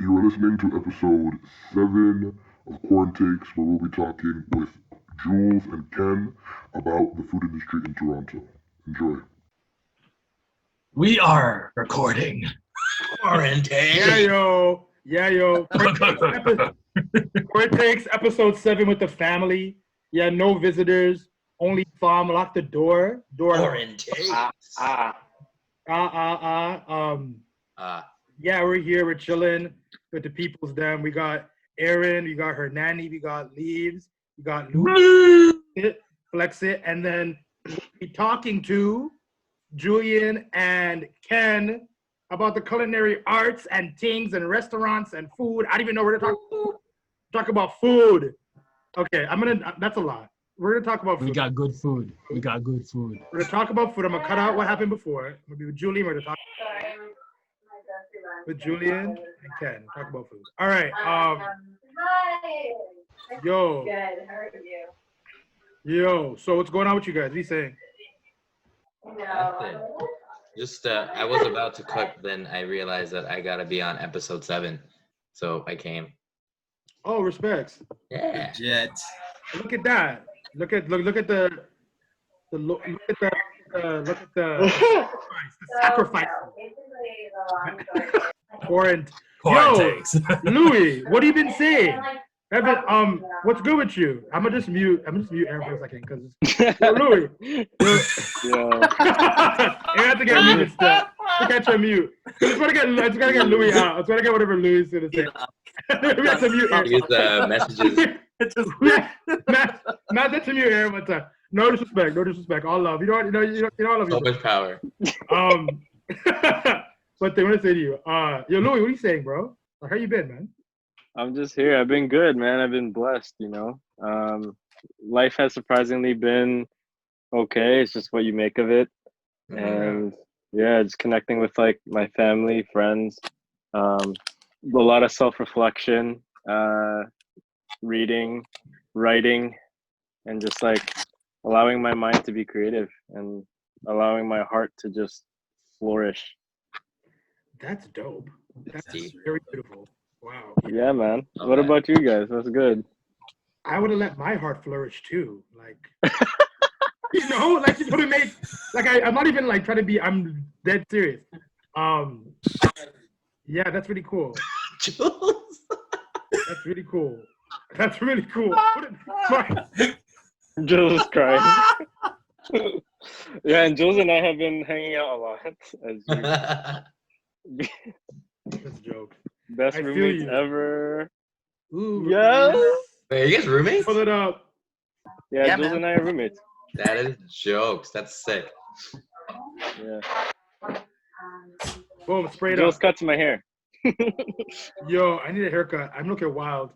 You are listening to episode 7 of Quarantakes, where we'll be talking with Juuls and Ken about the food industry in Toronto. Enjoy. We are recording Quarantine. Yeah, yo. Quarantakes episode 7 with the family. Yeah, no visitors. Only farm. Lock the door. Quarantine. Yeah, we're here. We're chilling with the peoples. Them. We got Erin. We got her nanny. We got Leaves. We got Luke. Flex it, and then we'll be talking to Julian and Ken about the culinary arts and things and restaurants and food. I don't even know where to talk about food. Okay, that's a lot. We're gonna talk about food. We got good food. We're gonna talk about food. I'm gonna cut out what happened before. I'm gonna be with Julian. We're gonna talk with Julian and Ken. Talk about food. All right. Hi. Yo. Good. How are you? Yo. So what's going on with you guys? What are you saying? Nothing. Just I was about to cook, then I realized that I gotta be on episode 7, so I came. Oh, respects. Yeah. Jet. Look at that. Look at the sacrifice. Quarantakes. Yo, Louis, what have you been saying? Evan, what's good with you? I'm gonna just mute Aaron for a second because Louis. Yeah. You have to get muted still. I can't try mute. I just gotta get Louis out. I just gotta get whatever Louis is gonna say. We have to mute Aaron. Use the messages. Matt, that's to mute Aaron one time. No disrespect. All love. You know I love you. So much power. But they want to say to you, yo, Louis, what are you saying, bro? Like, how you been, man? I'm just here. I've been good, man. I've been blessed, Life has surprisingly been okay. It's just what you make of it. And yeah, just connecting with like my family, friends, a lot of self-reflection, reading, writing, and just like allowing my mind to be creative and allowing my heart to just flourish. That's dope. That's very beautiful. Wow. Yeah, man. What about you guys? That's good. I would have let my heart flourish too. Like, like it would have made, like, I'm not even like trying to be, I'm dead serious. Yeah, that's really cool. Juuls. That's really cool. Juuls is crying. Yeah, and Juuls and I have been hanging out a lot. That's a joke. Best roommates ever. Ooh, yes. Wait, are you guys roommates? Pull it up. Yeah, Juuls and I are roommates. That is jokes. That's sick. Yeah. Boom, spray it Juuls up. cuts my hair. Yo, I need a haircut. I'm looking wild.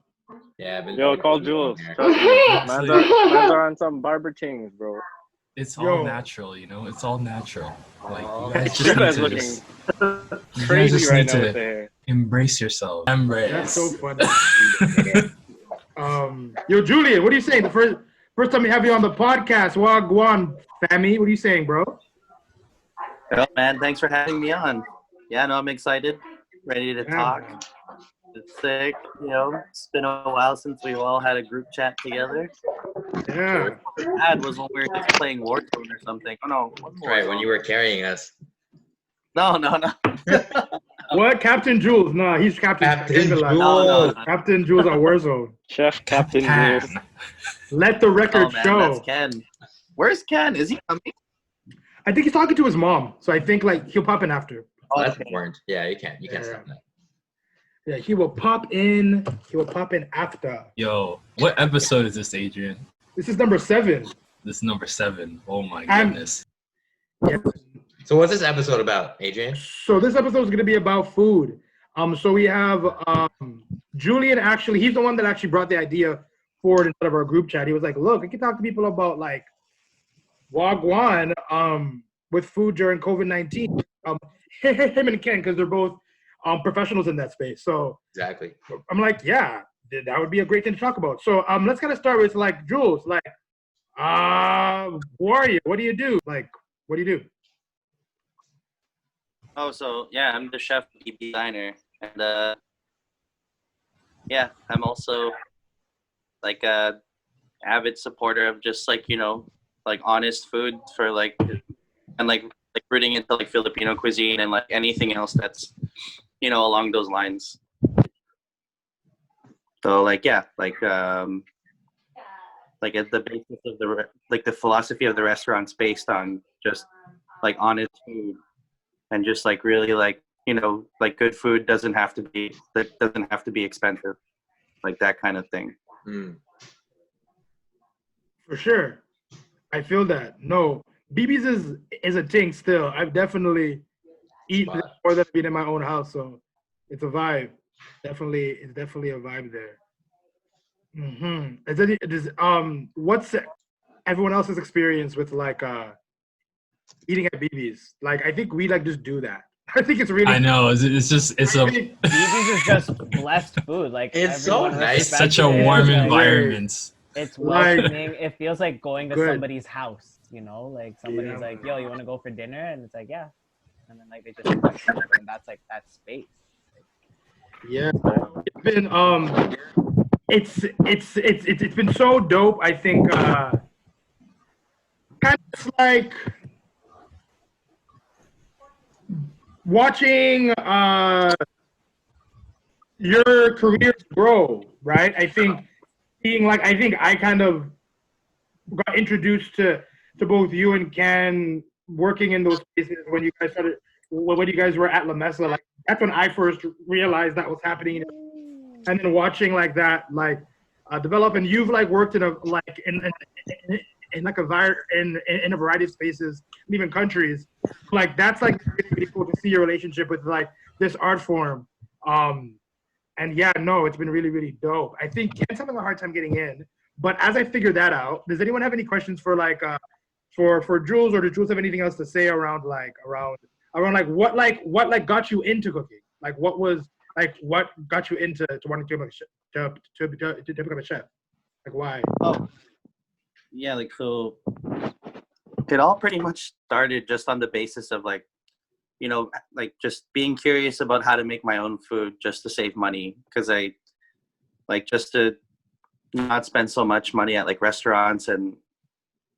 Yeah, but Yo, call Juuls. Man's are on some barber things, bro. It's all natural, It's all natural. Like You guys looking crazy right now with the hair. Embrace yourself. That's so funny. Yo, Julian, what are you saying? The first time we have you on the podcast, Wagwan, family. What are you saying, bro? Well, man, thanks for having me on. Yeah, no, I'm excited, ready to talk. Man. It's sick, It's been a while since we've all had a group chat together. Yeah. What we had was when we were just playing Warzone or something. Oh no, right when you were carrying us. No. What? Captain Juuls? No, he's Captain Juuls. No. Captain Juuls on Warzone. Chef Captain Juuls. Let the record show. That's Ken. Where's Ken? Is he coming? I think he's talking to his mom, so I think like he'll pop in after. Oh, that's important. Yeah, you can't stop that. Yeah, he will pop in. He will pop in after. Yo, what episode is this, Adrian? This is number 7. This is number 7. Oh my goodness. Yeah. So what's this episode about, Adrian? So this episode is going to be about food. So we have Julian. Actually, he's the one that actually brought the idea forward instead of our group chat. He was like, "Look, I can talk to people about like wagwan with food during COVID-19." Him and Ken, because they're both professionals in that space. So Exactly. I'm like, yeah, that would be a great thing to talk about. So let's kind of start with like Juuls. Like, who are you? What do you do? Like, what do you do? Oh, so yeah, I'm the chef designer, and yeah, I'm also like a avid supporter of just like, you know, like honest food for like, and like rooting into like Filipino cuisine and like anything else that's, you know, along those lines. So like, yeah, like at the basis of like the philosophy of the restaurant's based on just like honest food and just like really like, you know, like good food doesn't have to be expensive, like that kind of thing. Mm. For sure. I feel that. No, BB's is a thing still. I've definitely eaten it more than been in my own house, so it's a vibe. It's definitely a vibe there. What's everyone else's experience with like eating at BB's? Like, I think we like just do that. I think it's really. I know. It's I a think- BB's is just blessed food. Like It's so everyone nice. respects such a it, warm like, environment. It's Like- welcoming. It feels like going to Good. somebody's house. You know, like somebody's Yeah. like, "Yo, you want to go for dinner?" And it's like, "Yeah," and then like they just invite you over, and that's like that space. Yeah, it's been it's been so dope. I think kind of like watching your career grow, right? I think I think I kind of got introduced to both you and Ken working in those spaces when you guys started when you guys were at La Mesa. Like that's when I first realized that was happening, and then watching like that develop. And you've like worked in a like in like in a variety of spaces, and even countries. Like that's like really cool to see your relationship with like this art form. And yeah, no, it's been really, really dope. I think Ken's having a hard time getting in, but as I figure that out, does anyone have any questions for like for Juulz, or does Juulz have anything else to say around what got you into cooking? Like what got you into wanting to become a chef? Like why? Oh, yeah, like so it all pretty much started just on the basis of like, you know, like just being curious about how to make my own food just to save money, because I like just to not spend so much money at like restaurants. And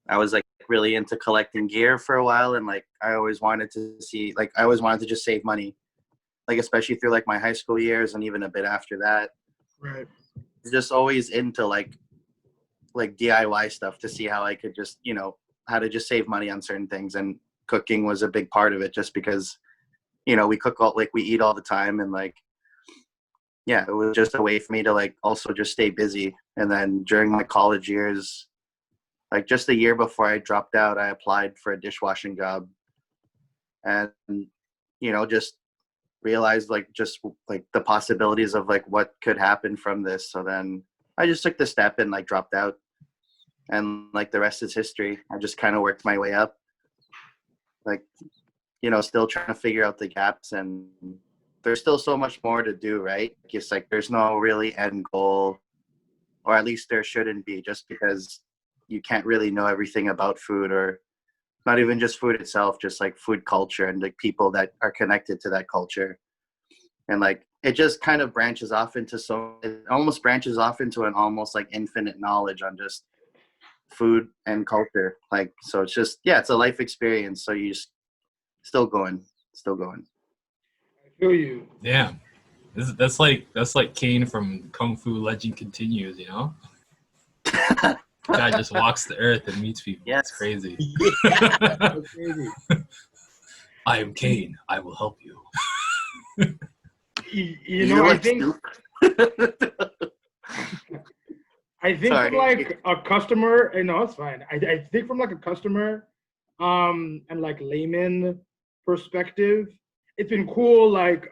I was like really into collecting gear for a while, and like I always wanted to just save money, like especially through like my high school years and even a bit after that. Right. Just always into like DIY stuff to see how I could just, you know, how to just save money on certain things. And cooking was a big part of it, just because, you know, we eat all the time, and like, yeah, it was just a way for me to like also just stay busy. And then during my college years, like just a year before I dropped out, I applied for a dishwashing job, and, you know, just realized like just like the possibilities of like what could happen from this. So then I just took the step and like dropped out, and like the rest is history. I just kind of worked my way up, like, you know, still trying to figure out the gaps, and there's still so much more to do, right? It's like there's no really end goal, or at least there shouldn't be, just because you can't really know everything about food, or not even just food itself, just like food culture and like people that are connected to that culture. And like it just kind of branches off into an almost like infinite knowledge on just food and culture. Like, so it's just, yeah, it's a life experience. So you just still going. I feel you. Yeah, that's like Kane from Kung Fu Legend Continues. You know, guy just walks the earth and meets people. Yes. It's crazy. That's crazy. I am Kane. I will help you. You know, I think Sorry. from like a customer, no, it's fine. I think from like a customer, and like layman perspective, it's been cool like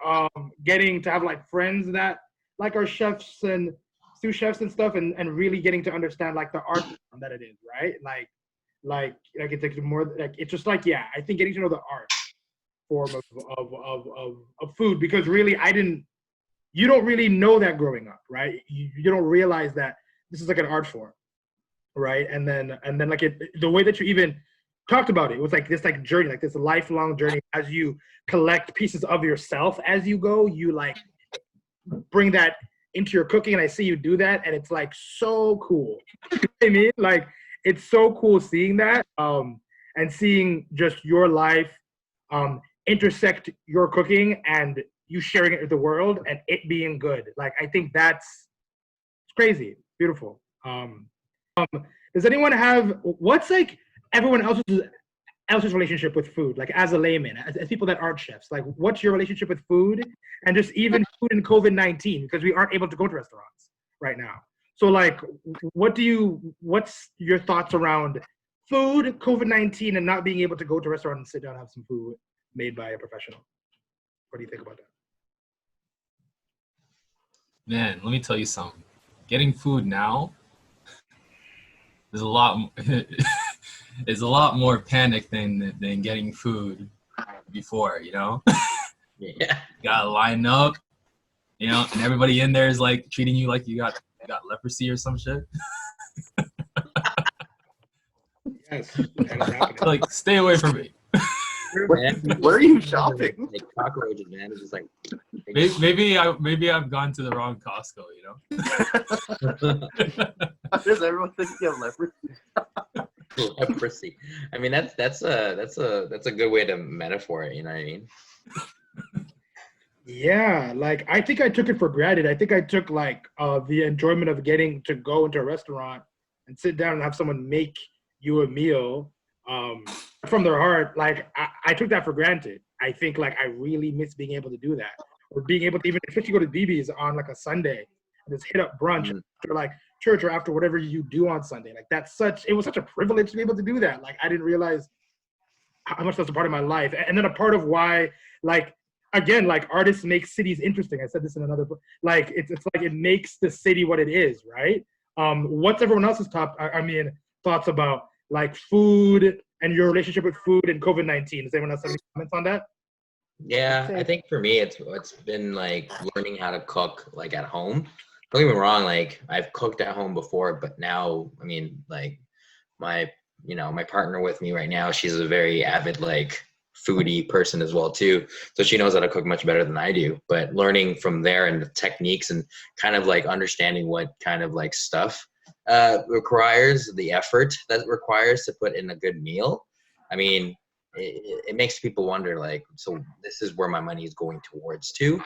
getting to have like friends that like are chefs and sous chefs and stuff, and really getting to understand like the art form that it is, right? Like it's like more like it's just like, yeah, I think getting to know the art form of food, because really you don't really know that growing up, right? You don't realize that this is like an art form, right? And then like the way that you even talked about it was like this like journey, like this lifelong journey. As you collect pieces of yourself as you go, you like bring that into your cooking and I see you do that, and it's like so cool. You know what I mean? Like it's so cool seeing that, and seeing just your life intersect your cooking and you sharing it with the world and it being good. Like I think it's crazy, beautiful. Does anyone have what's like everyone else's relationship with food? Like as a layman, as people that aren't chefs, like what's your relationship with food, and just even food in COVID-19 because we aren't able to go to restaurants right now. So like, what's your thoughts around food, COVID-19, and not being able to go to a restaurant and sit down and have some food made by a professional? What do you think about that? Man, let me tell you something. Getting food now is a lot. Is a lot more panic than getting food before. You know. Yeah. You gotta line up. You know, and everybody in there is like treating you like you got leprosy or some shit. Yes, that is happening. Like, stay away from me. Where are you shopping? Like cockroaches, man. It's just like Maybe I've gone to the wrong Costco, you know. Does everyone think you have leprosy? leprosy. I mean, that's a good way to metaphor it. You know what I mean? Yeah, like I think I took it for granted. I think I took like the enjoyment of getting to go into a restaurant and sit down and have someone make you a meal from their heart. Like I took that for granted. I think like I really miss being able to do that, or being able to even if you go to BB's on like a Sunday and just hit up brunch after like church or after whatever you do on Sunday. Like it was such a privilege to be able to do that. Like I didn't realize how much that's a part of my life, and then a part of why like. Again, like artists make cities interesting. I said this in another book. Like it's like it makes the city what it is, right? What's everyone else's thoughts about like food and your relationship with food and COVID-19? Does anyone else have any comments on that? Yeah, I think for me, it's been like learning how to cook like at home. Don't get me wrong, like I've cooked at home before, but now, I mean, like my partner with me right now, she's a very avid like foodie person as well too, so she knows how to cook much better than I do. But learning from there and the techniques and kind of like understanding what kind of like stuff requires the effort that it requires to put in a good meal. I mean, it makes people wonder like, so this is where my money is going towards too,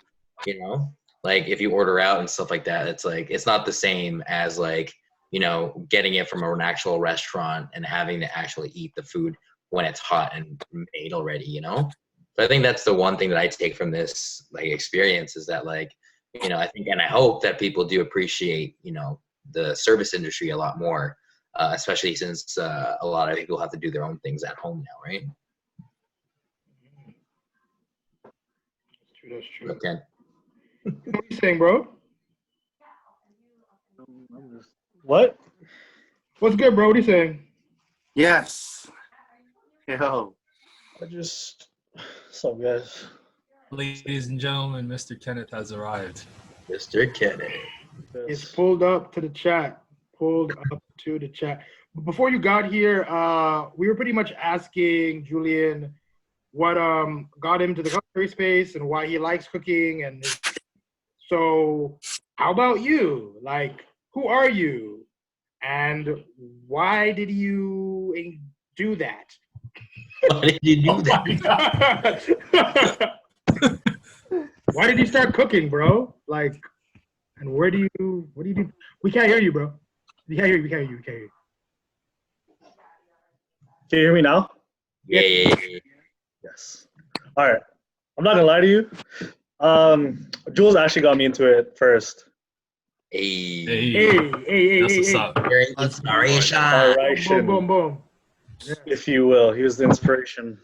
you know? Like if you order out and stuff like that, it's like it's not the same as like, you know, getting it from an actual restaurant and having to actually eat the food when it's hot and made already, you know? So I think that's the one thing that I take from this like experience is that like, you know, I think and I hope that people do appreciate, you know, the service industry a lot more, especially since a lot of people have to do their own things at home now, right? That's true. Okay. What are you saying, bro? What? What's good, bro? What are you saying? Yes. Yo. What's up, guys? Ladies and gentlemen, Mr. Kenneth has arrived. Mr. Kenneth. It's pulled up to the chat. But before you got here, we were pretty much asking Julian what got him to the culinary space and why he likes cooking. And so how about you? Like, who are you? And why did you do that? Why did you do that? Why did you start cooking, bro? Like, and what do you do? We can't hear you, bro. We can't hear you. Can you hear me now? Yeah. Yes. All right. I'm not gonna lie to you. Juuls actually got me into it first. Hey. That's what's up. Inspiration. Boom, boom, boom. If you will. He was the inspiration.